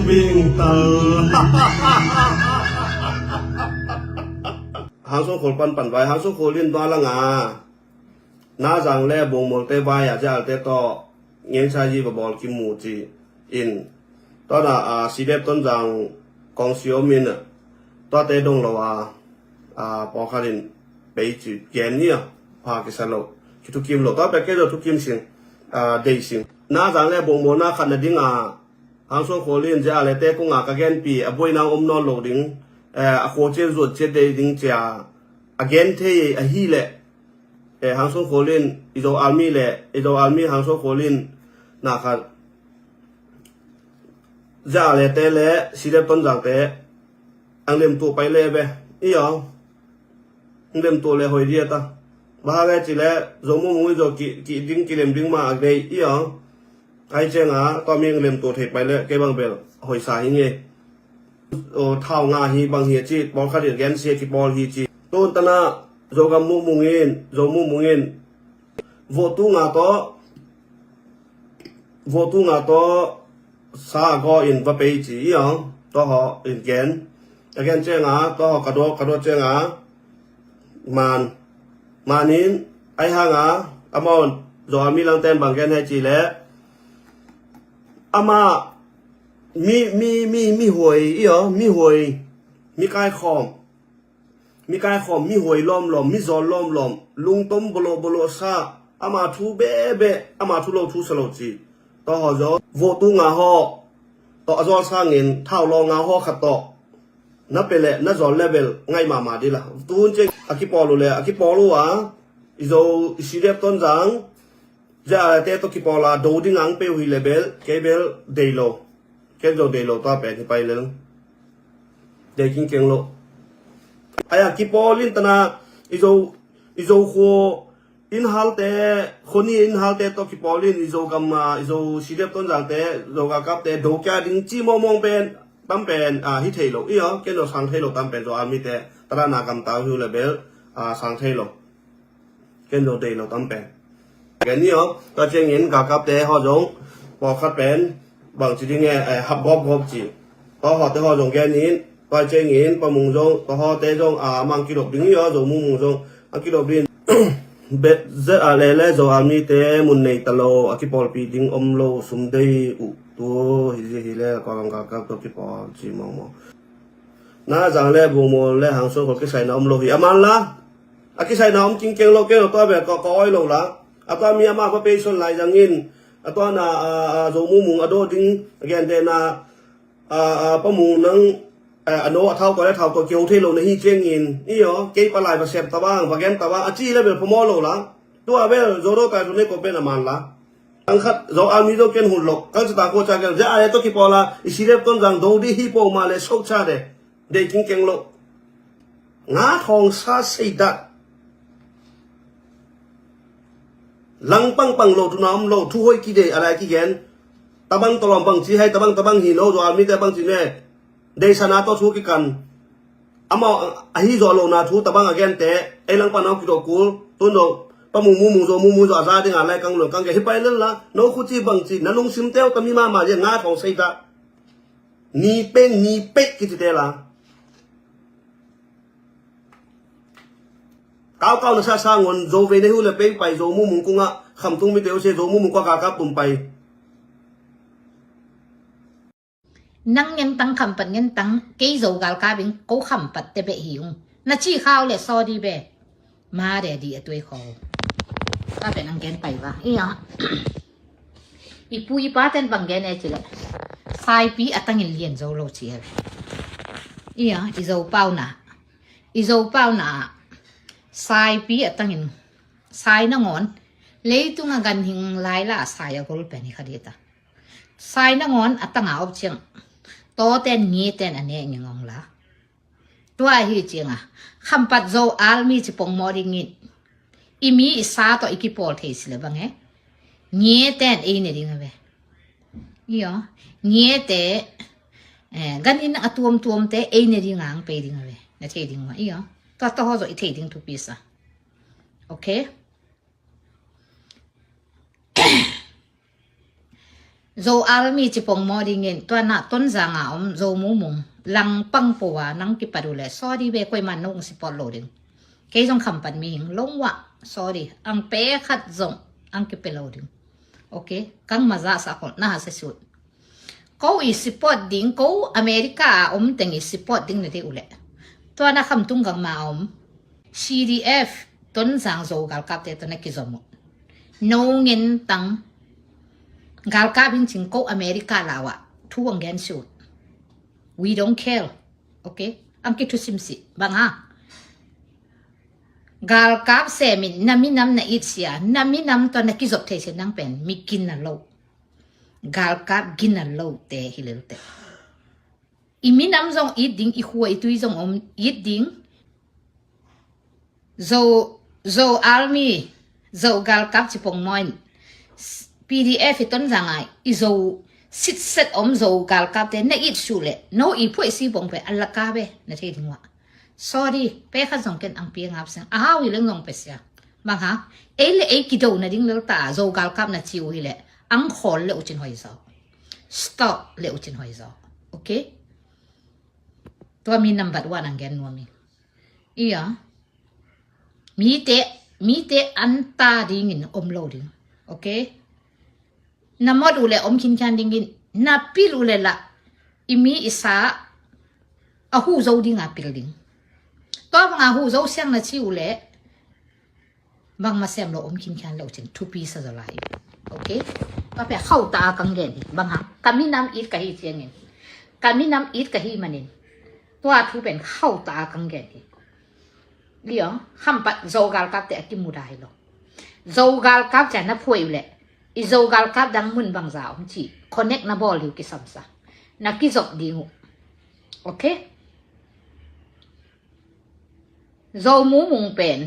bình tờ hàng số khổ pan vài hàng số khổ liên toa là ngà na rằng lẽ bùng một tê vai à cha tê to nghiên sai gì và bol kim mù chỉ in đó là sĩ đẹp tôn rằng con siêu min à đó tê đông là bỏ khai lên bây chữ kiến nhỉ hoa cái sao lộ chỉ thu kim lộ đó bây cái đó thu kim sinh đầy sinh na rằng lẽ bùng một na khăn là đinh hàng số khổ liên cha lẽ tê cũng cái gen pi bôi na non lộ đinh khổ chế ruột chế đầy đinh cha again thế hi lệ hàng số khổ liên ido army lệ ido army hàng số khổ liên na khát giờ lệ tê lệ sĩ đẹp tôn rằng tê anh đem tụ bay lệ về ý không anh đem tụ lệ hồi đi ta ba cái chỉ lệ giống như mỗi giờ kỹ đinh kỹ đem mà đây ý không ai chơi ngã tao mình đem tụ thiệt bay lệ cái bằng bèo hồi sáng như thao ngà hi bằng hi chi ball khát điện gen xe cái ball hi chi tôn ta na rồi cầm mu mungin vô tu ngà to sa go in va pe chi yang to ho in again che nga to ho kado che nga manin ai ha nga amon zo mi lang tem bang gen hai chi le ama mi huai mi kai khom mi huai lom mi zol lom lung tom bolo sa ama thu be ama thu lo thu salo chi to ho zo vô tu nga ho to azol sang in thao lo nga ho khat to na pele na zol level ngai ma di la tun che akipolo izo isidep ton jang ja te to kipola do ding ang pe hui level kebel deilo kenzo deilo to pe ki pai le de king keng lo aya kipolin tana izo kho in halte khoni in halte to kipolin izo gamma izo sidep ton jang te zo ga kap te do kya ding chi mong pen tam pen hi thailo i ho ken lo sang thailo tam pen zo ami te tara na kam ta hu level sang thailo ken lo te lo tam pen cái ní ho to cheng in ga kap te ho jong bo khat pen bang chi ding e hab gop chi to ho te ho jong gen in to cheng in pa mung jong to ho te jong mang ki dok ding yo zo mung jong ki dok bin bet ze le zo ami te mun nei talo akipol pi ding omlo sum dei u to hi le ko lang ka to ki pol chi mo na jang le bu mo le hang so ko ki sai na omlo hi aman la aki sai na om king keng lo ke to be ko oi lo la ata mi ama ko pe son lai jang in ato na zo mung ado ding again de na pa mu nang ano thao ko le thao ko keu the lo na hi cheng in i yo ke pa lai ba sep ta bang ba gen ta ba achi le be phomo lo la to abe zo ro ka ne ko pe na man la ang khat zo ami do ken hun lok kang ta ko cha ke ja ai to ki pola isirep ton jang do di hi po ma le sok cha de king keng lo nga thong sa sei da lang pang lo tu nam lo thu hoi ki de ala ki gen tabang tolom bang chi hai tabang hi lo zo ami te bang chi ne de sana to thu ki kan ama hi zo lo na thu tabang again te elang pa na ki do kul tu no pa mu zo za de nga lai kang lo kang ge hi pai len la no khu chi bang chi na lung sim teo kami ma je nga thong sei da ni pe ki te la cao na sa ngon zo ve ne hu le pe pai zo mu ku nga kham tung mi teo se zo mu kwa ka pum pai năng nhân tăng khẩm bật nhân tăng cây dầu gạo cá bình cố khẩm bật để bệ hiểu na chi khao lệ so đi bệ mà để đi ở tuổi khổ ta phải năng gen bảy va ý à ipui pa ten bang gen này chỉ là sai pi ở tăng liền dầu lâu chỉ ý à dầu bao na sai pi ở tăng sai nó ngon lấy tung là gần hình lại là sai ở gol penny khadita sai nó ngon ở tăng áo chăng to ten ni ten ane ngong la tua hi chinga khampat zo almi chi pong moring in imi isa to ikipol thais le bange nie ten e ne ding ave yo nie te ganin tuom te e ne ding ang pe ding ave na the ding ma yo to ho zo i the ding tu pisa okay zo army chi pong mo ding in to na ton zanga zo mu mung lang pang po wa nang ki padule sorry be koi man nong si pot loading ke jong kham pan mi hing long wa sorry ang pe khat zong ang ki pe loading okay kang maza sa ko na sa shoot ko i support ding ko America teng i support ding na te ule to na kham tung gang ma CDF ton sang zo gal kap te to na ki zomo no ngin tang gal kap hin ching ko America lawa thu ang gen shoot we don't care okay ang ki tu simsi banga gal kap se min naminam na itsia naminam to na ki zop the nang pen mi kin na lo gal kap gin na lo te hilel te iminam zong iding i huwa itu zong iding zo army zo gal kap chi pong moin PDF iton zangai izo sit set zo gal kap te na it shule no i poi si bong pe alaka be na the dingwa sorry pe kha zong ken ang pi ngap sang a wi leng ngong pe sia bang ha ele e ki do na ding lel ta zo gal kap na chiu hi le ang khol le uchin hoi zo stop le uchin hoi zo okay to mi number 1 ang gen no mi iya mi te anta ding in loading okay namod ule kin kyan ding in na pil ule la imi isa a hu zo ding a pil ding to nga hu zo siang na chi ule bang ma sem lo kin kyan lo chin 2 pieces a lai okay pa pe khau ta kang gen bang ha kami nam it ka hi chiang in kami nam it ka hi manin to a thu ben khau ta kang gen liang ham pat zo gal kap te ki mu dai lo zo gal kap cha na phoi ule i zo gal kap dang mun bang za chi connect na bol yu ki samsa na ki zok dingu okay zo mu mung pen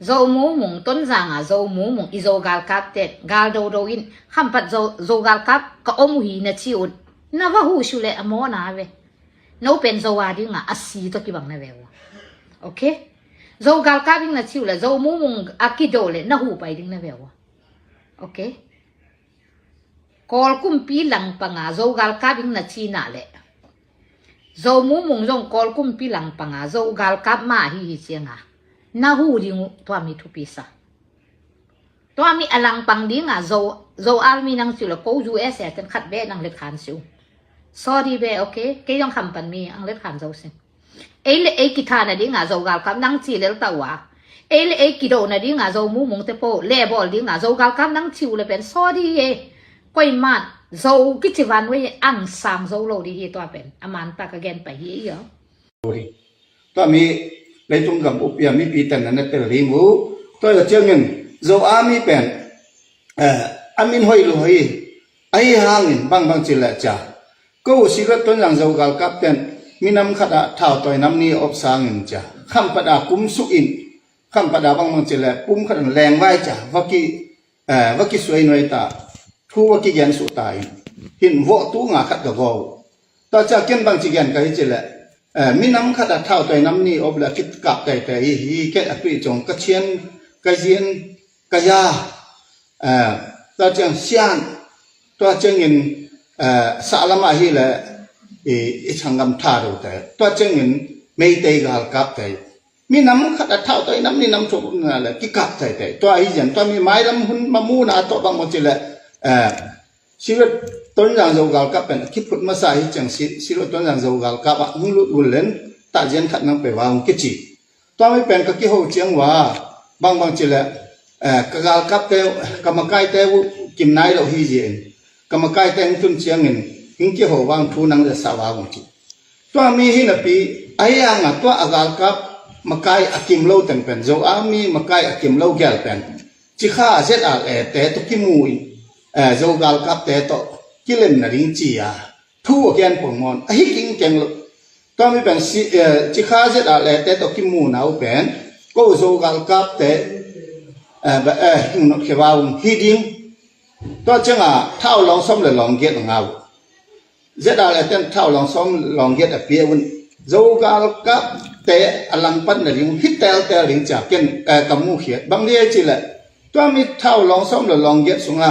zo mu mung ton zanga zo mu mung i zo gal kap te gal do in ham pat zo gal kap ka omu hi na chi un na wa hu shu le amo na ve no pen zo wa dinga asi to ki bang na ve okay zo gal kap ding na chi le zo mu mung akido le na hu pai ding na ve okay kol kum pi lang pa nga zo gal kap ding na chi na le zo mu mung zong kol kum pi lang pa nga zo gal kap ma hi chianga na hu ding to mi thu pi sa to mi alang pang ding nga zo army nang chu le ko US ya ten khat be nang le khan su sorry be okay ke yong kham pan mi ang le khan zo sin ele e ki tha na ding nga zo gal kap nang chi le ta wa ele e ki do na ding nga zo mu mung te po le bol ding nga zo gal kap nang chiu le pen sorry e koi man zo ki chi van we ang sang zo lo di hi to pen aman ta ka gen pa hi yo to mi lấy tung gặp úp ya mi pi tan na te ri mu to ya chang ngin zo a mi pen amin hoi lu hoi ai hangin bang bang chi la cha ko si ra ton yang zo gal kap pen minam khada thao toy nam ni op sang in cha kham pada kum su in kham pada bang bang chi la pum khadan leng vai cha waki suai noi ta thu waki gen su tai hin vo tu nga khat ga go ta cha ken bang chi gen ka hi chi la minam khada thao toy nam ni op la kit kap tai tai hi ke apri chong ka chen ka jien ka ya ta chang sian ta chang in sa lama hi la e changam tha ro ta ta chang in mei te gal kap tai mi nam khata thao toy nam ni nam chok na la ki kap tai tai to ai jan to mi mai lam hun ma mu na to bang mo chi la sirat ton yang zo gal kap pen ki put ma sa hi chang sirat ton yang zo gal kap a hung lu ul len ta jen khat nang pe wa hung ki chi to mi pen ka ki ho chiang wa bang bang chi la ka gal kap te ka ma kai te kim nai lo hi jen ka ma kai te tun chiang in hing ki ho wang thu nang le sa wa hung chi to mi hi na pi ai ang a to agal kap makai akim lo ten pen zo ami makai akim lo gel pen chi kha zet al e te to ki mui zo gal kap te to kilen na ring chi ya thu again pong mon a hi king keng lo to mi pen si chi kha zet al e te to ki mu na u pen ko zo gal kap te ba hing no ke wa hi ding to changa thao long som le long get ngau zet al e ten thao long som long get a pia un zo gal kap te alang pan na ring hitel te ring cha ken kamu khiat bang ria chi la to mi thao long som lo long get sunga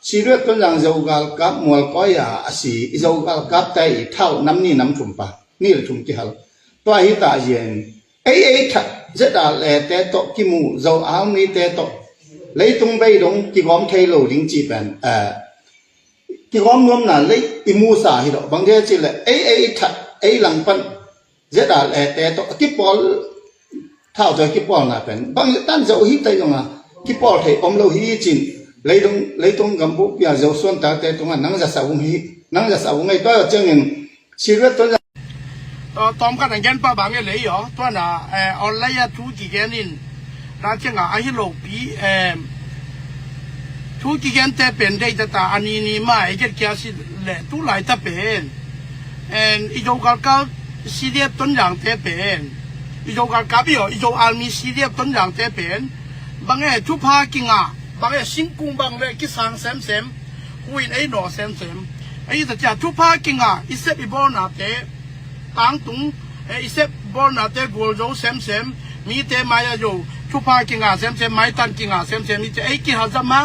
ชีเรียต้นอย่างเจ้ากัลกับมัวก้อยอาศีเจ้ากัลกับแต่เท่าน้ำนี่น้ำชุ่มปะนี่แหละชุ่มกี่ฮัลตัวฮิตาเย็นทัดเจดาเลเตโตกิมูเจ้าอามีเตโตเลยตรงไปตรงกิกอมเทโลดิ้งจีเป็นกิกอมรวมน่ะเลยอิมูสาฮิโดบางทีจิเลทัดหลังปันเจดาเลเตโตกิปอลเท่าจะกิปอลน่ะเป็นบางตั้งเจ้าฮิตได้ยังไงกิปอลเทอมโลฮิจินเลยตรงกัมพูชาเจ้าส่วนตาเตตรงนั้นนั่งจะสาวงฮินั่งจะสาวงไงตัวเจ้าเงินชีวิตต้นตอมกันอย่างป้าบางอย่างเลยเหรอตัวน่ะออนไลน์ทุกกี่แกนินน่าจะงาไอ้โลปีทุกกี่แกนแต่เป็นได้แต่ตาอันนี้นี่มาไอ้เจ้าแก่สิแหละทุกหลายแต่เป็นอีโจกัลกับซีเรียต้นอย่างแต่เป็นอีโจกัลกับอีโจอัลมีซีเรียต้นอย่างแต่เป็นบางอย่างทุกภากิงอ่ะบางอย่างสิงกุงบางเลยกิสังเซมคุยไอ้หนอเซมไอ้แต่จะทุกภากิงอ่ะอีเซบิบอลนาเตต่างตุงอีเซบบอลนาเตกูโจเซมมีเตมายาโจทุกภากิงอ่ะเซมไม่ตันกิงอ่ะเซมมีเตไอ้กิฮาจะมา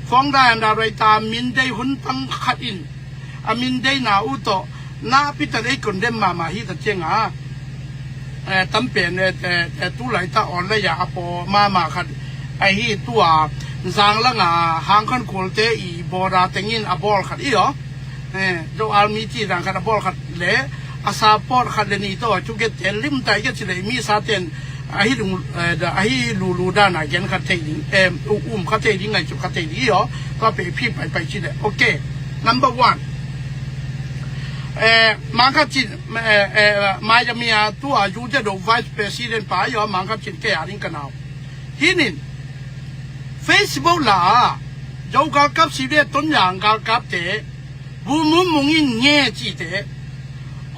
ฟ้องได้อันใดตามมินได้หุ่นตั้งขัดอินอามินได้นาอุโตนาพิจารณาคนเดมมาฮิตเจงอ่ะตั้มเป็นตู้ไหลตาอ่อนเลยอย่าพอมาขัดไอ้ฮีตัวจางละงาหางขันโคลเตอีบอราเตงินอบอลขัดอีหรอโดอัลมีจีรังขัดอบอลขัดเละอาซาปอร์ขัดเลนี่ตัวจุกเกตลิมไตเกตเลยมีซาเตนไอ้ลูดานาเกนขัดเตดิขัดเตดิไงจุขัดเตดิหรอก็ไปพี่ไปชิดเลยโอเค number one มังคับจิตมาจะมีตัวยูเจโด vice president ไปยอมังคับจิตแก่อะไรกันเอาที่นี่ Facebook ล่ะเจ้าการกับสิเดต้นอย่างการกับเตะบุญมุ่งอินเงี้ยจีเตะ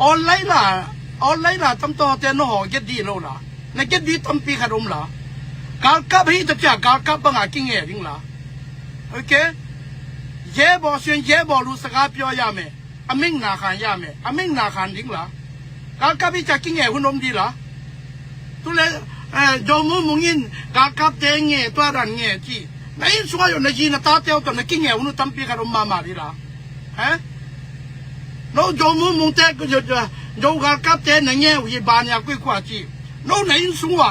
ออนไลน์ล่ะตั้มตัวเตะโน่เก็ตดีโลล่ะในเก็ตดีตั้มปีขนมล่ะการกับให้จะจากการกับบังอากิงเงี้ยดิ้งล่ะโอเคเย่บอส่วนเย่บอรู้สกาเปียยามีอเมงนาขันยามีอเมงนาขันดิ้งล่ะการกับให้จะกิงเงี้ยหุ่นอมดีล่ะตัวเล่จอมูมุงินกากับเตงเงี้ยตัวรันเงี้ยจีนั่นส่วนอยู่ในจีนตาเตียวตัวนั้นกินเงี้ยหุ่นตั้มปีขนมมาดีล่ะฮะโน้จอมูมุงเตะก็จะกากับเตงเงี้ยวิบานยากุยกว่าจีโน้นั่นส่วน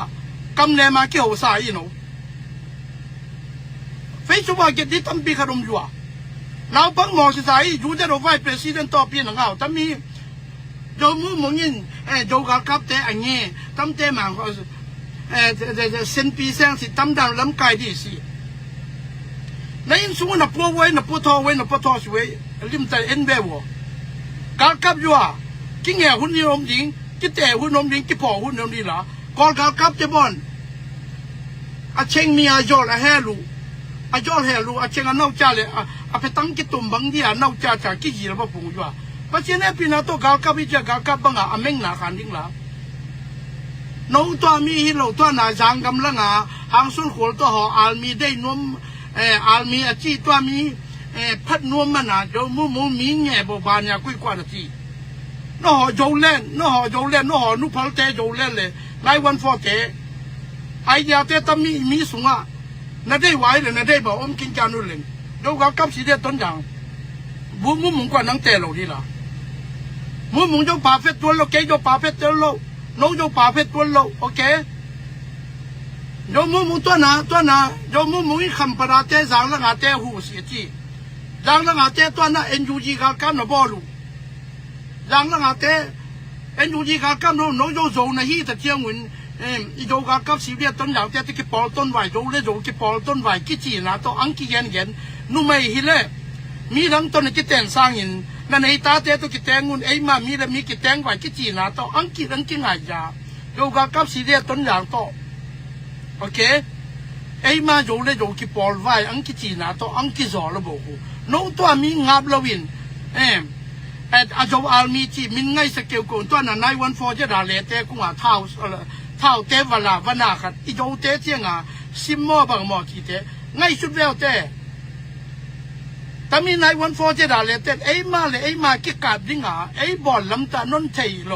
กำเนิดมาเกี่ยวสายโน้เฟซบุ๊กเกิดที่ตั้มปีขนมอยู่เราบังมองสิสายยูจะรู้ว่าประธานต่อปีหนึ่งเอาแต่มีจอมูมุงินจกากับเตงเงี้ยตั้มเตมังเซนปีเซงสิตั้มดังลำไก่ดีสินั่นส่วนนับพัวไว้นับพัวทอไว้นับพัวทอสวยลิมใจเอ็นเบวการกับยัวกินแง่หุ่นยนต์ดิงกิเตะหุ่นยนต์ดิงกิปอหุ่นยนต์ดีละก่อนการกับจะบอนอาเชงมีอาจอลอาเฮลูอาจอลเฮลูอาเชงอันนอกจ่าเลยอาไปตั้งกิตุ่มบังดีอันนอกจ่าจากกิจีแล้วพอปุ่งยัวเพราะฉะนั้นปีนั้นตัวการกับวิจารการกับบังอาเมงนาขันดิ้งละน้องตัวมีฮิโร่ตัวน่าจังกำลังหางสุนขวดตัวหออัลมีได้นวมอัลมีอาชีตัวมีพัดนวมมันเจ้ามูมีเงี้ยบบานยากุยกว่าทีน้องหอโจเล่นน้องหอนุพัลเตโจเล่นเลยไล่วันฟอเตไอ้ยาเตตมีสูงน่าได้ไหวเลยน่าได้บอกอมกินจานุเล่นดูกับสีเดียต้นอย่างมุงกว่านังเตะเราดีละมุงจะป่าเฟตตัวเราเกยจะป่าเฟตตัวเราน้องจะป่าเพชรตัวโลโอเคโยมมุงตัวน่ะโยมมุงอีคำประเทศสังละงาเตหูเสียจีสังละงาเตตัวน่ะNUGกันนะบอลูสังละงาเตNUGกันน้องโยโซนะฮีแต่เที่ยงวันอีโยกับสิเรียต้นอย่างเตที่กิปอลต้นไหวโยเล่โยกิปอลต้นไหวกิจีนะตัวอังกิเย็นนุ่มไม่ฮิเล่มีทั้งต้นกิเตนสร้างอินนั่นไอ้ตาเตตุกิแตงุนไอ้มามีแล้วมีกิแตงไว้กิจีนาโตอังกิงายาโยกากับสีเดียต้นอย่างโตโอเคไอ้มาโยเลยโยกิปอลไว้อังกิจีนาโตอังกิจอลบอกกูน้องตัวมีงับลวินอาจารย์มีจีมินไงสเกลกูตัวนั้นนายวันฟอร์จะด่าเละเตกูว่าเท่าเตวลาวันนาขัดอีโยเตเจียงซิมมอบางมอกีเตไงสุดแล้วเตแต่มีนายวันฟอร์เจดาเลเตไอ้มากิกาดดิ้งไอ้บอลลำตานนเทยโล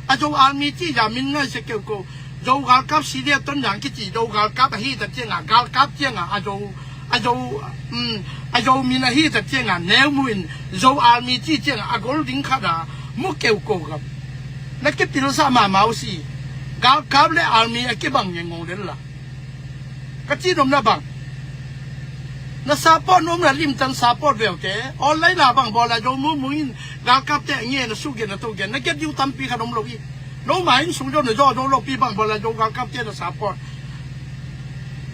อาจารย์อามีที่จะมินไงสเกลกูโจกากับสีเดียต้นอย่างกิจิโจกากับฮีแต่เจียงกากับเจียงอาจารย์ อาโยมีนาฮีแต่เจียงอ่ะแนวมุนโยอาร์มีจีเจียงอากอลดิ้งขัดอ่ะมุกเกี่ยวกับนักเก็บพิลซามาเมาสีกาบเลยอาร์มีไอ้เก็บบังยังงงเดินละก็จีนมนะบังนะซาปอนมนะลิมตันซาปอเวลเตออนไลน์ละบังบอลละโยมุมุนกากับเตะเงี้ยนะสู้เกนะตัวเกนักเก็บยูตัมปีขนมโลกีโน้มหมายสูงจนโยโลปีบังบอลละโยกากับเตะนะซาปอ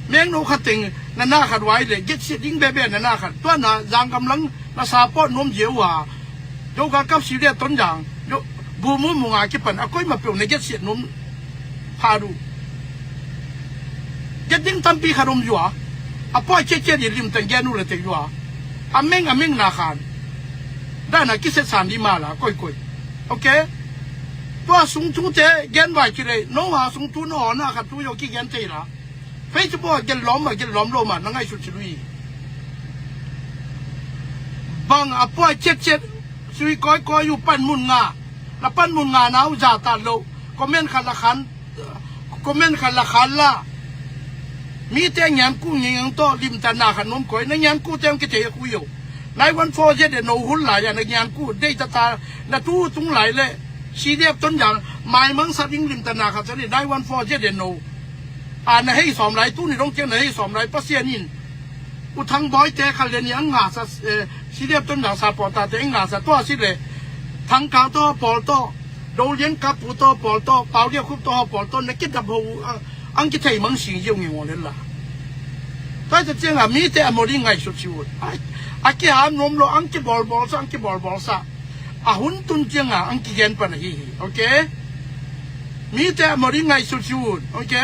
เมียงโนขัดติงนั่นน่าขัดไว้เลยยึดสิดิ้งเบ๊ะนั่นน่าขัดตัวน่ะยังกำลังน่ะซาปอน้มเยอะว่าโยกากับสิเรียต้นอย่างโยบูมุมุงอาคิปันอาก้อยมาเปลี่ยนในยึดสิน้มพาดูยึดดิ้งตั้มปีขนมอยู่อ่ะอาพ่อเชี่ยดิลิมตังแกนู่นเลยติอยู่อ่ะอาเม่งนาขันได้น่ะกิเศษสารดีมาละก้อยโอเคตัวสูงทุเจแกนไว้กี่เลยน้องหาสูงทุนอ่อนน่ะขัดตัวโยกี้แกนเจละเฟซบุ๊กจะล้อมโลมานั่งไอ้สุดชีวิตบางอภัยเช็ดชีวิตก้อยอยู่ปั้นมุนงาแล้วปั้นมุนงาหนาวจ่าตาโลคอมเมนต์ขันละละมีแต่งานกู้เงินโตริมตานาขนมก้อยในงานกู้เต็มกิจกูอยู่ในวันโฟเจเดโนหุ่นหลายอย่างในงานกู้ได้ตาณตู้ตุงหลายเลยชีเดียบต้นอย่างหมายมังสัตย์ริมตานาขันจะได้วันโฟเจเดโนอ่านให้สอมไรตู้นี่ต้องเจ้าให้สอมไรปัสเซียนินอุทังบอยเจคันเลนี่อังหาสัสิเรียบต้นอย่างซาปอตาเตอังหาสัตัวสิเลยทั้งกาวโตปอลโตโดเลียนกับปูโตปอลโตเปาเรียกคุปโตปอลโตในกิจดับหูอังกิไทยมังสิงยิ่งยิ่งวันนี้ละแต่จะเจ้ามีแต่อมริงไงสุดชีวิตอากิหามนมโลอังกิบอลซะอังกิบอลซะหุ่นตุนเจ้าอังกิเย็นปนฮีโอเคมีแต่อมริงไงสุดชีวิตโอเค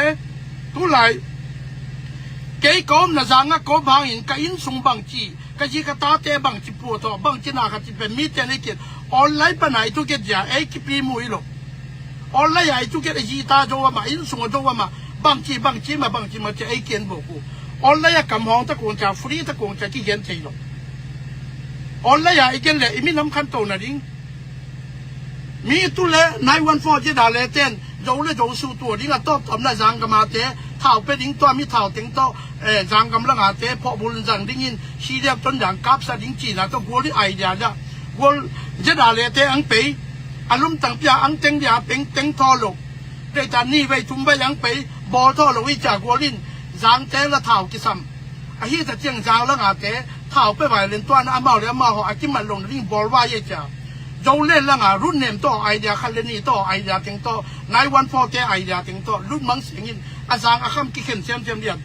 ทุไลเกี่ยกอมนะจังก็บางอินก็อินส่งบางจีก็จีก็ตาเตะบางจีปูตัวบางจีน่าก็จีเป็นมีแต่ในเกตออนไลน์ปนไหนทุกเกตยาไอ้กี่ปีมุ้ยหรอกออนไลน์ไอ้ทุกเกตจีตาโจว่ามาอินส่งโจว่ามาบางจีมาจะไอ้เกณฑ์บอกกูออนไลน์กำห้องตะโกนจะฟรีตะโกนจะกี่เกณฑ์ใจหรอกออนไลน์ไอ้เกณฑ์เลยมีน้ำขั้นโตนะดิ้งมีตัวเลยในวันฟอร์จีดาเลเต้นโจเลยโจสู้ตัวดิ้งก็ต้องทำได้จังก็มาเตะเท่าไปดิ้งตัวมีเท่าดิ้งตัวจังกำลังอาเตะพอบุญจังดิ้งยินชีเรียบต้นอย่างกับสะดิ้งจีน่ะต้องกลัวที่ไอเดียจ้ะกลัวจะด่าเลยเตะอังเปย์อารมณ์ต่างปีอังเต็งยาเต็งทอลกได้แต่นี่ไปทุ่มไปยังเปย์บอทอลกวิจากกลัวลิ้นจังเตะละเท่ากี่ซ้ำไอ้ที่จะเจียงจังแล้วอาเตะเท่าไปไหวเล่นตัวน่ะอามาเลยอามาหัวอากิมันลงดิ้งบอลว่าเยจ้ะโจเล่นแล้วรุ่นเนมต่อไอเดียคันเลนี่ต่อไอเดียเต็งต่อนายวันฟอร์เตไอเดียเต็งต่อรุ่นมังเสียงยินอาจารย์อาคำกิเข็มเทียมเดียด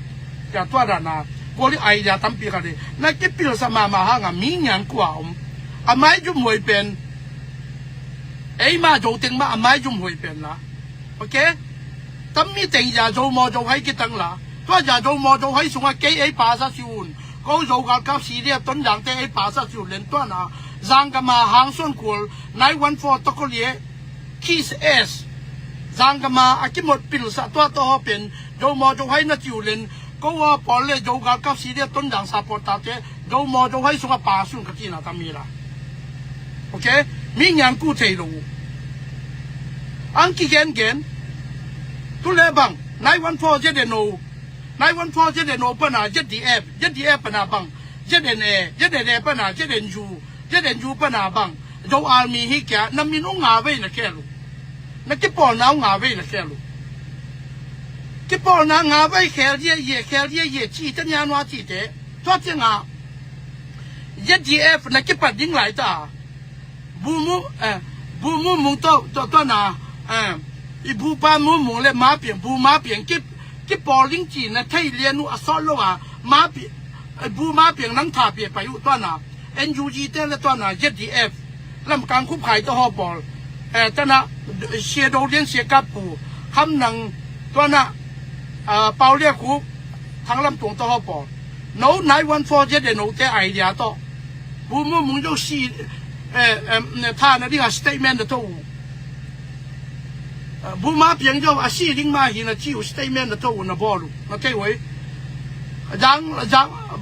จากตัวด้านหน้ากลัวที่ไอเดียทำปีกันเลยนักเก็บปีละสมาหางมีเงินกว่าอาไม่ยุ่งหวยเป็นไอ้มาโจเต็งมาอาไม่ยุ่งหวยเป็นละโอเคตั้มมีเต็งอย่าโจมอโจให้กิตังละตัวอย่าโจมอโจให้ส่งให้ไอ้ป่าซาซิวนก็โจกับสีเรียต้นอย่างแต่ไอ้ป่าซาซิวนเล่นตัวน่ะจังก็มาหางส่วนกูในวันฟอร์ตะกุเลียคิสเอสจังก็มาอากิหมดปิลสัตตัวต่อเป็นโจมอโจให้นัดอยู่เล่นก็ว่าปอลเลยโจกับสีเรียต้นอย่างซาปอตาเตโจมอโจให้ส่งป่าส่วนกที่น่ะทำมีละโอเคมีงานกู้เทลูอังกิเกนทุเลบังในวันฟอร์เจเดโนในวันฟอร์เจเดโนปนาเจดีเอฟปนาบังเจเดนเอปนาเจเดนยูเจเดนยูปนาบังโจอาร์มีฮิกะน้ำมีนุ่งงาเวนะแค่ลูนักเก็บปอน้างาเวนะแค่ลูเก็บปอน้างาเวแค่เย่จีจันยานวาจีเตตัวเจ้างาเจดีเอฟนักเก็บปัดยิ่งหลายตาบูมูมุงตัวนาอีบูปามูมุงเลยมาเปลี่ยนบูมาเปลี่ยนเก็บปอลิงจีนะไทยเรียนนูอัศโลวามาเปลี่ยนบูมาเปลี่ยนนังถาเปลี่ยนไปอยู่ตัวนาNUG เต้นและตัวน่ะ ZDF ลำกลางคุบไข่ตัวฮอบอลตัวน่ะเชียโดเลียนเชียกับปูคำนังตัวน่ะเปาเรียกคุบทั้งลำตัวตัวฮอบอลโน้นายวันฟอร์เจเดโนเตไอเดียต่อบูมึงยกซีท่านะที่ว่าสเตทเมนต์ตัวบูมาเพียงเจ้าอาชีพลิงมาหินะที่ว่าสเตทเมนต์ตัวน่ะบอลโอเคไว้จัง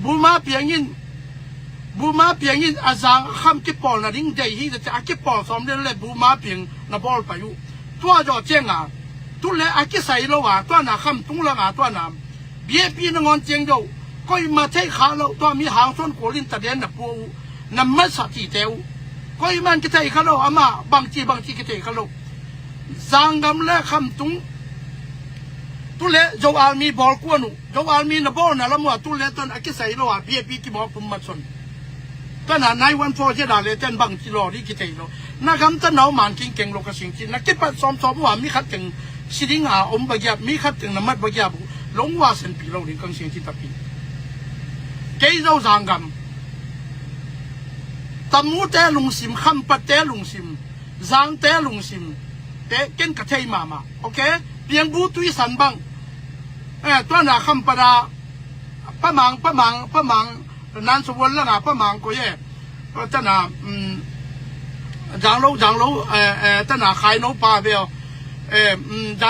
บูมาเพียงยินบูมาเพียงยินอาจารย์คำกิปอลนะดิ้งใจที่จะอากิปอลสมเด็จเลยบูมาเพียงนะบอลไปอยู่ตัวจอเจียงอ่ะตัวเลยอากิใส่โลวะตัวน่ะคำตุ้งละอ่ะตัวน่ะเบี้ยปีนงอนเจียงโย ก็มาใช้ขาเราตัวมีหางส่วนโกลินตะเดียนนับปูนำมาสักทีเดียวก็มันก็ใช้ขาเราอามาบางทีก็ใช้ขาเราสังกำและคำตุงตุเล่เจ้าอามีบอลกวนเจ้าอามีนบอลน่ะละมัวตุเล่ตอนอากิใส่เราเบียกี่บอกปุ่มมาชนตอนนั้นในวันฟอร์เจดาเลเจนบางทีรอที่กิเตโลนักคำตะนาวมันกินเก่งโลกสิ่งที่นักเก็บปัดซ้อมว่ามีขัดถึงสิ่งอมบางอย่างมีขัดถึงน้ำมันบางอย่างลงว่าเส้นปีเราถึงกังสิ่งที่ตัดปีเกี่ยวสังกำตะมูเตลุงซิมคำปัดเตลุงซิมสังเตลุงซิมเตเก่งกระเทยมาโอเคเพียงบูตุยสันบังตัวน่ะคำปะดาป้ามังนั่นสวนแล้วนะป้ามังก็แย่เจ้าน่ะจางโลเจ้าน่ะขายนกปลาเบลจ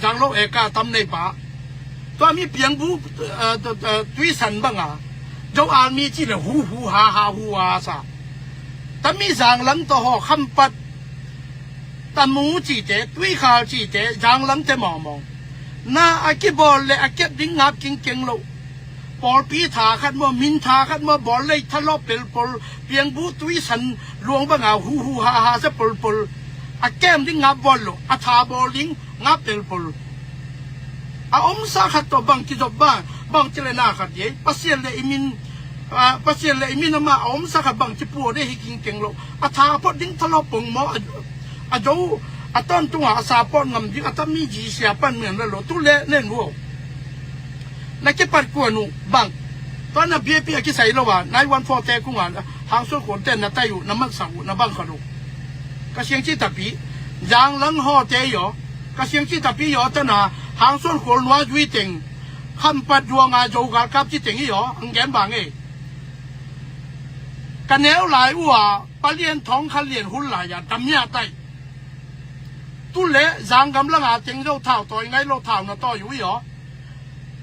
างโลกาตำในป่าตัวมีเพียงบูตุยสันบังเจ้าอามีที่ละฮูฮาซะแต่มีสังหลังตัวห่อคำปัดตะมูจีเจตุยขาจีเจจางหลังจะมองน่าอากิบอลเลยอากิบดิ้งงับเก่งโลบอลปีถาขัดมินถาขัดบอลเลยทะเลาะเปลปลเพียงบูตุยสันลวงบังฮูฮาซะปลอาแก้มดิ้งงับบอลโลอาทาบอลลิงงับเปลปลอาอมสาขัดตัวบังกิจบ้าบังเจริญนาขัดเย่ปัสเซียเลยอิมินมาอมสาขัดบังจิปัวได้ให้เก่งโลอาทาพอดิ้งทะเลาะปงหมออาโจอาต้นตัวอาสาปอนงำยิ่งอาตมีจีเสียปันเหมือนแล้วหรอตุเล่เล่นวัวนักเก็บปัดกวนนูบังตอนนั้นเบียกิใส่ระหว่างในวันฟอร์เตกุ้งอ่ะหางส่วนขนเต้นน่ะไต่อยู่น้ำมันสาวน้ำบังขนุกระเชียงจีตะปียางหลังห่อเตยอกระเชียงจีตะปีหยอตนาหางส่วนขนว่าจุยเต็งคำปัดดวงอาโจกากับจีเต็งหยออังแกนบางเอกันแนวหลายวัวปะเลียนท้องขันเลียนหุ่นหลายอย่างดำเนี่ยไตตุเล่จางกำลังเจงเราเท่าต่อยไงเราเท่าน่ะต่ออยู่หรอ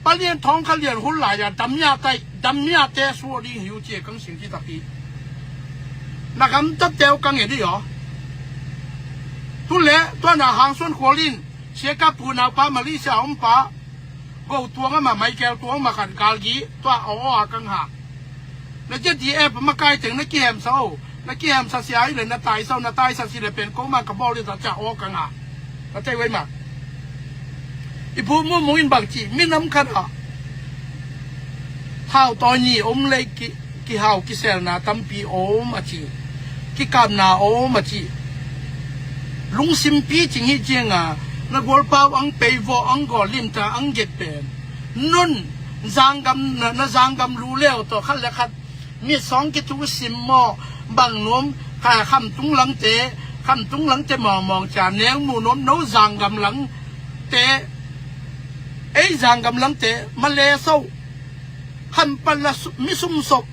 ปะเลียนท้องขันเลียนหุ่นหลายอย่างดำเนี่ยเตะสัวลิงหิวเจียกังสิ่งที่ตะปีนักคำจับเจ้ากังเห็นดิหรอตุเล่ตัวน่ะหางส่วนขวลินเสียกับปูนาปามาลิเสียอมปะก็ตัวงมาไม่แก้วตัวมาขันกาลกีตัวเอากังหาแล้วจะดีแอบมาไกลถึงนักเกมเศร้านักเกมสัตย์เสียเลยนักตายเศร้านักตายสัตย์เสียเป็นก็มากระบอกเลยจะออกกังหาเข้าใจไว้มาอีผู้มุ่งมุ่งบางทีไม่น้ำขัดเท่าตอนนี้อมเลยกี่เฮากี่เซลนาตั้มปีอมอาชีกี่กำนาอมอาชีลุงซิมปีจริงจริงนักวอลปาอังเปย์วอังกอลิมตาอังเก็บเป็นนุ่นจางกำรู้แล้วต่อขั้นและขั้นมีสองกิจวัตรสิมมอบางน้มข้าคำตุ้งหลังเตะมองจานเนื้อหมูน้มโน้จางกำหลังเตะจางกำหลังเตะมาเลเซาคำปัลละมิซุ่มศพ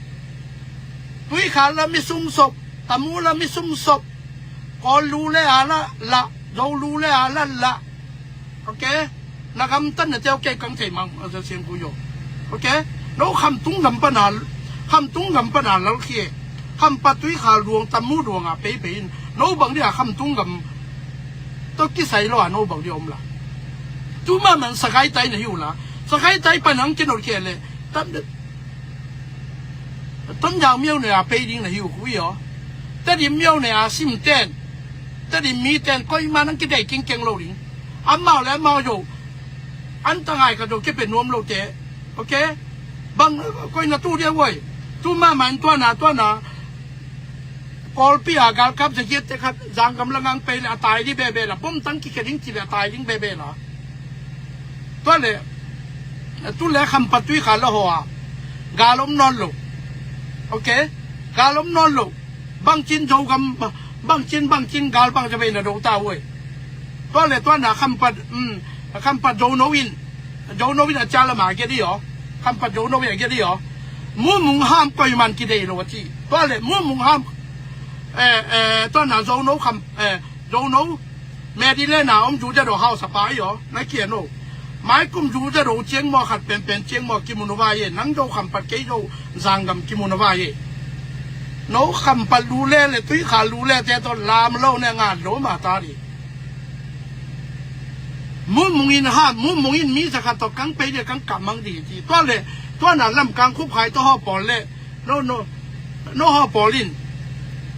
ตุยขาละมิซุ่มศพตะมูละมิซุ่มศพก็รู้แล้วละเรารู้แล้วละโอเคนักคำตั้งแต่เจ้าแก่กังเทมังจะเสียงกูอยู่โอเคเราคำตุ้งกำปนาแล้วเคียคำปัดตุยขาลวงตะมูดวงเป๊ะเราบางเดียคำตุ้งกำต้องกี่ใส่ละเราบางเดียมละจูมามันสกายใจเนี่ยอยู่ละสกายใจปนังกินโอเคเลยต้นยาวเมียวเนี่ยเป๊ะดิ้งเนี่ยอยู่คุยเหรอแต่ดิเมียวเนี่ยซิมเต้นแต่ดิมีเต้นก็มานั่งกินได้เก่งเราดิ้งอันเมาแล้วเมาอยู่อันต่างหากก็จะเก็บเป็นนวมเราเจ๊โอเคบางก็น่าตู้เดียวเว้ยตู้มามันตัวหนากอลปีอากาศครับจะเย็ดแต่ครับจางกำลังไปละตายที่เบเบละผมตั้งกี่กระดิ่งจีละตายดิ้งเบเบละตัวเลยตู้เล่คำปัดตุยขาละหัวกาลมนอนลงโอเคกาลมนอนลงบางจินโจกำบางจินกาลบางจะเป็นดวงตาเว้ยตัวเลยตัวหนาคำปัดโจโนวินอาจารย์ละหมาเกี่ยดีหรอคำปัดโจโนวินเกี่ยดีหรอมุงห้ามก็ยังมันกี่เดียววะที่ตัวเลยมุงห้ามตัวหนาโจโนโจโนแม่ที่เล่นหนาจูจะโดนเฮาสปายหรอนักเขียนโนหมายกุมจูจะโดนเชียงมอขัดเป็นเชียงมอกิมุนวายนังโจคำปัดเกี่ยวจางกำกิมุนวายโนคำปัดรู้เล่เลยตุยขารู้เล่แต่ตอนลามเล่าเนี่ยงานโลมาตาดิมุงอินห้ามมุงอินมีสักตัวกังไปเดียกังกำมังดีทีตัว ตัวนั้นลำกลางคุบไข่ตัวห่อปอนเล่โนห่อปอลิน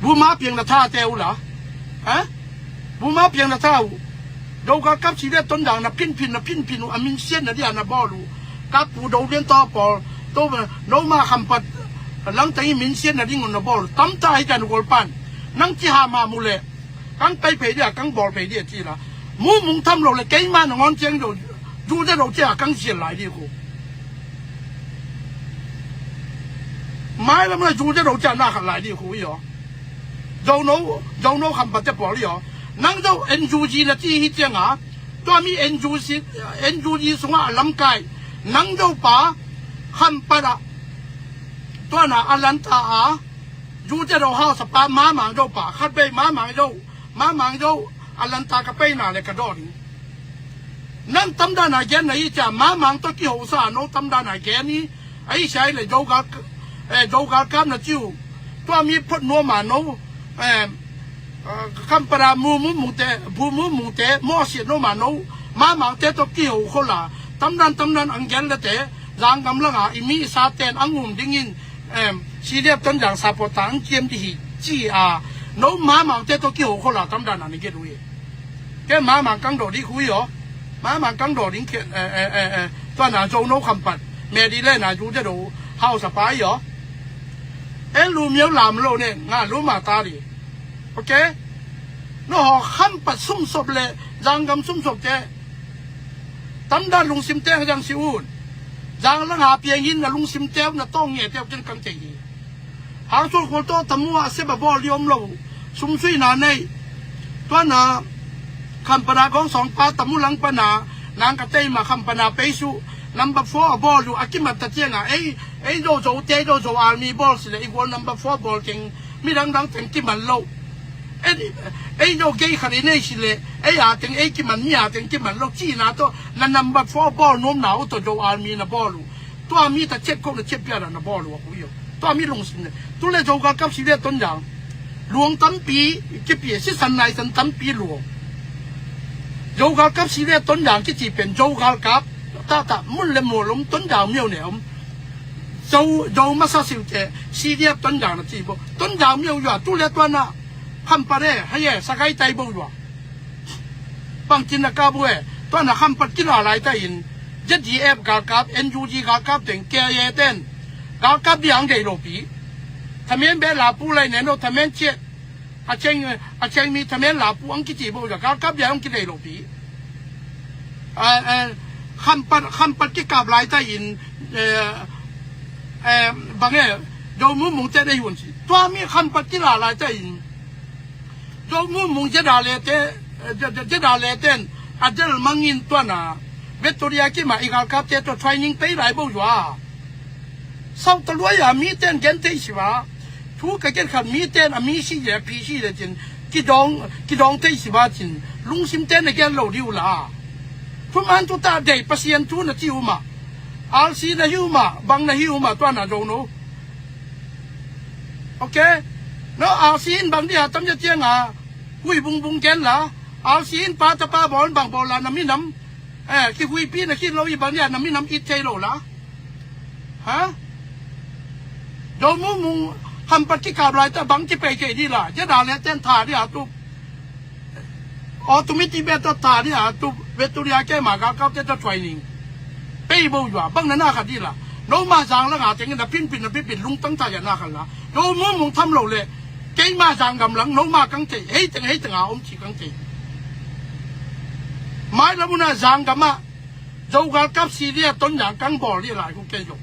บูมาเพียงละท่าเตวเหรอฮะบูมาเพียงละท่าดูกับชีวิตต้นด่างนะพินอามินเซียนนะที่อันนั้นบอลูกับปูดูเรียนต่อปอตัวโนมาคำปัดหลังจากนี้มินเซียนนะที่งอนนะบอลูตั้มใจกันกอลปันนั่งจีหามามูเล่กังไปเพเดียกังบอลเพเดียจีละมูมุงทำเราเลยเก่งมากงอนเจียงดูได้เราเจ้ากังเสียหลายดีกูไม่แล้วมันดูได้เราเจ้าหน้าขันหลายดีกูอีหรอเราโน้คำปัดจะบอกเลยหรอนั่งเจ้า NUG นะที่ฮิตยังอ่ะตัวมี NUG ส่งมาลำไก่นั่งเจ้าป่าคำปัดตัวน่ะอลันตาอยู่จะเราห้าสปาม้าหมางเจ้าป่าคัดไปม้าหมางเจ้าอลันตากระไปน่ะเลยกระโดดนั่นตำดานายแกนี่จะม้าหมางตัวกี่หัวซาโน้ตำดานายแกนี่ไอ้ใช่เลยโจกากันนะจิ้วตัวมีพดนัวมาโน้คำปรามูมุเตมอเสียโนมาโนมาหมางเตตกี้หูคนละตำนันอังเกนละเตรางกำลังอิมีซาเตนอังุมดิ้งซีเรียบต้นอย่างซาปตังเกียมที่จีโนมาหมางเตตกี้หูคนละตำนันอันนี้เกิดด้วยแกมาหมางกังโดดีคุยเหรอมาหมางกังโดดิ้งตัวน่ะโจโนคำปัดเมดีเล่น่ะจูจะดูเฮาสปายเหรอลูเมียวลามโลเนี่ยงานรู้มาตาดิโอเคน้องขันปัดซุ่มศพเลยจางกำซุ่มศพเจ้ตั้มด้านลุงซิมเต้ยังสิอุ่นจางลังหาเพียงยินนะลุงซิมเต้น่ะต้องเงี้ยเจ้าจนกังเจยีหางสุดคนโตตมัวเสบบอลยอมเราซุ่มซุยนาในตัวน่ะคำปนาของสองป้าตมุลังปนานางกระเตยมาคำปนาเปซูnumber 4 ball อยู่อากิมาตะเจียงอ่ะไอ้โดโจเจโดโจอาร์มีบอลสิเลยอีกวัน number 4 ball เก่งมีดังแต่งกิมันโลไอ้โดเกย์ขันนี่สิเลยไอ้แต่งไอ้กิมันเนี่ยแต่งกิมันโลจีน่ะตัวนั่น number 4 ball น้มหนาวตัวโจอาร์มีนะบอลตัวมีแต่เช็ดก็เช็ดเปียนะบอลวะคุยอยู่ตัวมีลงสิเนี่ยตัวเลยโจกับสิเรียต้นอย่างหลวงตั้มปีเก็บเปียสิสันนายสันตั้มปีหลวงโจกับสิเรียต้นอย่างที่จีเป็นโจกับตามุ่นเลยหมดลมต้นยาวเมียวเนี่ยโจมาซาสิวเจซีเรียต้นยาวนะจีบต้นยาวเมียวอยู่ตู้เล็กตัวน่ะคำปะเร่ให้สกายใจบ่อยู่บางจินนักกาบุเอตัวน่ะคำปะกินอะไรได้ยินJDF กับ NUG กับถึงแกเยเต้นกับที่อังเดโรปีทำเองแบบลาปูเลยเนี่ยโน้ทำเองเชี่ยอาเชงมีทำเองลาปูอังกิจีบ่อยู่กับที่อังกิเดโรปีคำปัดกิกาบลายใต้ยินบางอย่างโยมุงจะได้หุ่นสิตัวมีคำปัดกิลาลายใต้ยินโยมุงจะด่าเลเตอาจจะมังยินตัวน่ะเวทตัวเรียกมาอีกครับเจ้าตัวเทรนนิ่งไปหลายบ่อยู่อ่ะสาวตัวรวยอ่ะมีเต้นกันเตะสิวะทุกข์กันขันมีเต้นอ่ะมีสิเดียพีสิเดียจินกิดองเตะสิวะจินลุงซิมเต้นในแกนเหล่าดิวละทุกมันตัวตาเด็กพัศยันทุนที่หัวมาอาลซีนะหิวมาบังนะหิวมาตัวน่ะโจโนโอเคเนาะอาลซีนบางที่ตั้มจะเจียงอ่ะหุยบุงแกนละอาลซีนป้าตะป้าบอลบางบอลละน้ำมีน้ำคิดหุยปีนะคิดเราอีบางที่น้ำมีน้ำอิดใจเราละฮะโจมุงคำปฏิกาบลายแต่บางที่ไปเกดีละจะด่าแล้วเต้นท่าที่อาตุออโตเมติเบต้าท่าที่อาตุเวตุริยาแกมากับเจ้าเทรนนิ่งไปบ่อยู่บางนั้นน่าขัดดีละโนมาจางแล้วอาจจะเงินพินลุงตั้งใจอย่างน่าขัดละโนมุงทำเราเลยเก่งมาจางกำลังโนมากังเจเฮ้ยจังอาอมชีกังเจไม่แล้วมุนาจางกันมาโจกับซีเรียต้นอย่างกังบอลนี่หลายกูเกี่ยว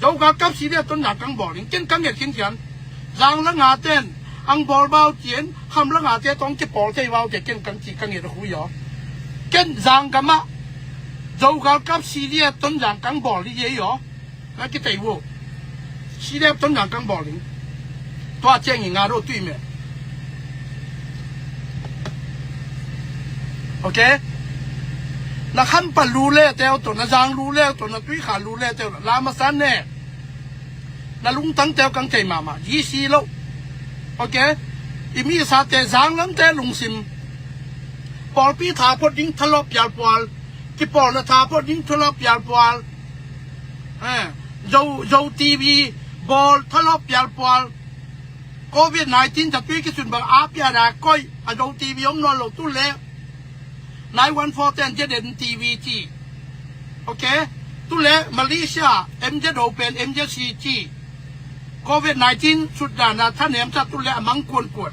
โจกับซีเรียต้นอย่างกังบอลนี่เก่งกังเหยียดเขียนจางแล้วอาเต้นอังบอลเบาเจียนคำแล้วอาเต้ต้องเก็บบอลใจเบาเจียนกังจีกังเหยียดคุยอ๋อเก่งจางกันมาโจกับซีเรียต้นอย่างกังบอลนี่เยอะอ๋อ那个队伍，系列ต้นอย่างกังบอลลิงตัวเจ้าหญิงอาโรตุยเมโอเคนักขันปัลลูเล่เต้าตัวนักจางลูเล่ตัวนักตุยขาลูเล่เต้าลามาสันเน่นักลุงตั้งเต้ากังใจมา20โลโอเคอีมีสาเต้จางลังเต้ลุงซิมปอลปีถาพอดิ้งทะเลาะยาลปอลที่ปอลนะถาพอดิ้งทะเลาะยาลปอล dâu TV ball thắt lóp bèo ball COVID-19 จะปีกี่สุดบางอาบยาดาก้อยdâu TV ông nón lột tu lệ 91410จะเด่น TV จีโอเคตุเล่มาเลเซียเอ็มจะโดเป็นเอ็มจะซีจีโควิด-19 สุดด่านะท่านเอ็มจะตุเล่มังกวนกวด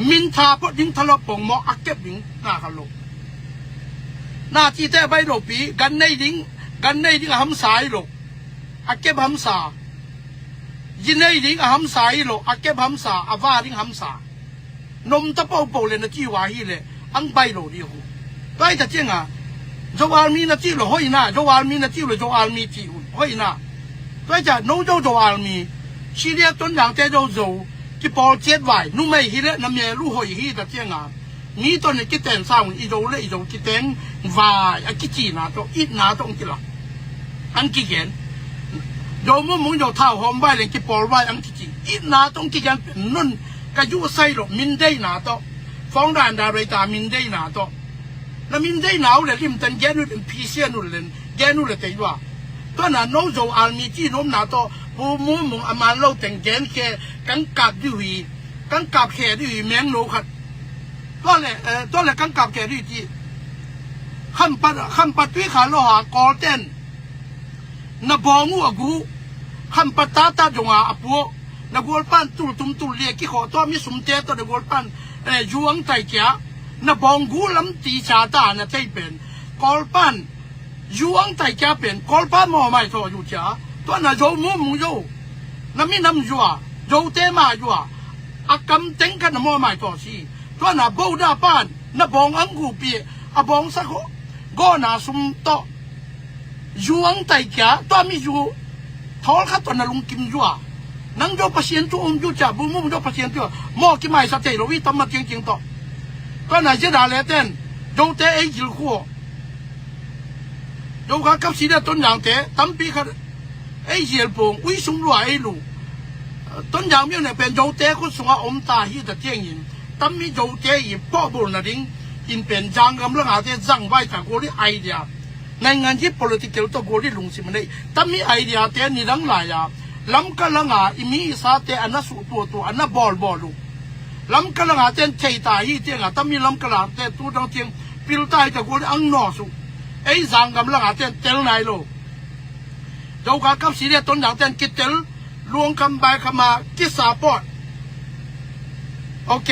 มินทาพอดิ้งทะเลาะปงหมออักเก็บดิ้งหน้าเขาลงหน้าที่แต่ใบโรปีกันในดิ้งหำสายลงอักเก็บหำสายินในดิ้งหำสายลงอักเก็บหำสาอาวาดิ้งหำสานมตะเปาเปาเลยนะจีวาฮีเลยอังใบโรดีหูก็ไอ้จะเจ้งอ่ะโจอาร์มีนะจีโร่ห้อยน่ะโจอาร์มีนะจีโร่โจอาร์มีจีห้อยน่ะก็จะโน้ตโจอาร์มีซีเรียต้นอย่างเจ้าโจที่พอเจ็ดไว้นุ่มไม่ฮิเลน้ำเยลูห้อยฮีแต่เจ้างามีตอนนี้กิเตนสร้างอีโจเล่อีโจกิเตนวายอะกิจีน่ะโจอีน่ะโจองกิละอันกิเกนโจมุ่งโจเท้าหอมไว้เลยกิปอลไว้อันกิจีอีน่ะโจองกิเกนเป็นนุ่นก็ยุ่ใส่หรอกมินได้น่ะโจฟ้องด่านดาเรตามินได้น่ะโจแล้วมินได้หนาวเลยริมตันแกนู่นพีเซียนู่นเลยแกนู่นเลยแต่ว่าตอนนั้นน้องโจอาร์มีจีน้องหนาโตปูมูมุงอามาเล่าแต่งแกนแค่กังกับด้วยกังกับแค่ด้วยแมงโนขัดตอนแรกกังกับแค่ด้วยจีขันปัดวิขาโลหะกอเต้นนับงูอากูขันปัดตาจงอาปัวนักวอลปันตุลตุมตุลเลียกี่ขอตัวมีสมเจตัวนักวอลปันยวงใจแก่นับงูลำตีชาตาน่ะใจเป็นกอลปันยวงใจแก่เป็นกอลปันมอไม่โตอยู่จ้าตัวน่ะโยมุมโยน้ำมีน้ำยัวโยเตมายัวอากำเต็งกันมอไม่โตสิตัวน่ะบูดาปันนับอังกูเปียอบองสักก็น่ะสมโตยวงใจแก่ตัวมีอยู่ทอลขัดตัวน่ะลุงกิมยัวนังโยพัศยันตัวอยู่จ้าบุ้มโยพัศยันตัวมอกิไม่สัตย์เราวิตามาจริงๆต่อก็น่าจะด่าเลยเต้นโยเตไอ้จิ๋วขัวโยกากับสีเดต้นยางเตะตั้มปีกันไอ้จิ๋วปงวิสุงรัวไอ้ลูต้นยางเนี่ยเป็นโยเตก็ส่งอมตาฮีแต่เจียงยินตั้มมีโยเตอีพ่อบุญนะดิ้งอินเป็นจางกำลังอาเตจังไว้จากกูที่ไอเดียในงานที่ political ตัวกูที่ลุงสิมันได้ตั้มมีไอเดียเตนี่ดังหลายอ่ะล้ำกันละงาอิมีสาเตอันนั้นสุตัวอันนั้นบอลลูลำกระหาเจนเทตาฮีเจียงอ่ะตั้มมีลำกระหาเจนตัวดังเจียงพิลตายจากกูอังนอสุไอ้สังกำลังหาเจนเตลนายโลเจ้าข้ากับสีเดียต้นอย่างเจนกิเตลลวงคำใบคำมากิสาปอดโอเค